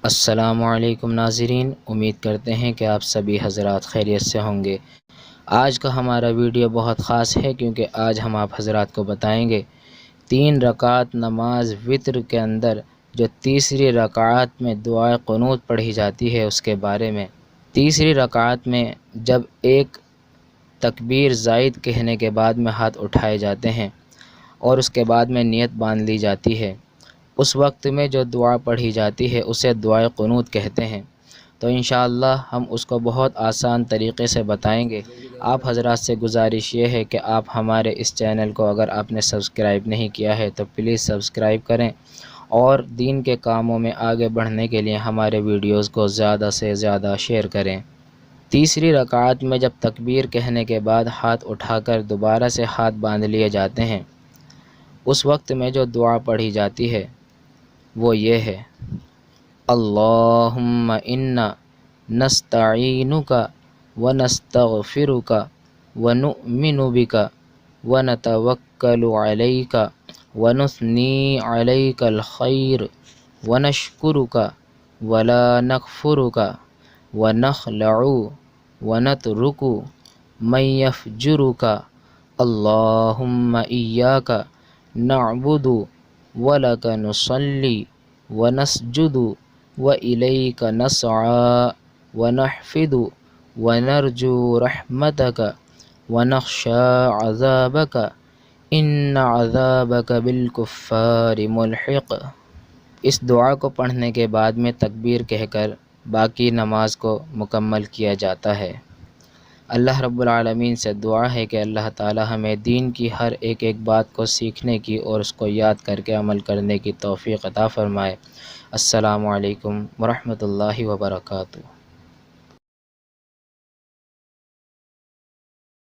السلام علیکم ناظرین، امید کرتے ہیں کہ آپ سبھی حضرات خیریت سے ہوں گے۔ آج کا ہمارا ویڈیو بہت خاص ہے کیونکہ آج ہم آپ حضرات کو بتائیں گے 3 رکعت نماز وتر کے اندر جو تیسری رکعت میں دعائے قنوت پڑھی جاتی ہے اس کے بارے میں۔ تیسری رکعت میں جب ایک تکبیر زائد کہنے کے بعد میں ہاتھ اٹھائے جاتے ہیں اور اس کے بعد میں نیت باندھ لی جاتی ہے، اس وقت میں جو دعا پڑھی جاتی ہے اسے دعائے قنوت کہتے ہیں۔ تو انشاءاللہ ہم اس کو بہت آسان طریقے سے بتائیں گے۔ آپ حضرات سے گزارش یہ ہے کہ آپ ہمارے اس چینل کو اگر آپ نے سبسکرائب نہیں کیا ہے تو پلیز سبسکرائب کریں، اور دین کے کاموں میں آگے بڑھنے کے لیے ہمارے ویڈیوز کو زیادہ سے زیادہ شیئر کریں۔ تیسری رکعت میں جب تکبیر کہنے کے بعد ہاتھ اٹھا کر دوبارہ سے ہاتھ باندھ لیے جاتے ہیں، اس وقت میں جو دعا پڑھی جاتی ہے وہ یہ ہے: اللہم انا نستعینک ونستغفرک ونؤمن بک ونتوکل علیک ونثنی علیک الخیر ونشکرک ولا نکفرک ونخلع ونترک من یفجرک اللہم ایاک نعبد ولک نصلی ونسجد وإلیک نسعی ونحفد ونرجو رحمتک ونخشى عذابک ان عذابک بالکفار ملحق۔ اس دعا کو پڑھنے کے بعد میں تکبیر کہہ کر باقی نماز کو مکمل کیا جاتا ہے۔ اللہ رب العالمین سے دعا ہے کہ اللہ تعالی ہمیں دین کی ہر ایک بات کو سیکھنے کی اور اس کو یاد کر کے عمل کرنے کی توفیق عطا فرمائے۔ السلام علیکم ورحمۃ اللہ وبرکاتہ۔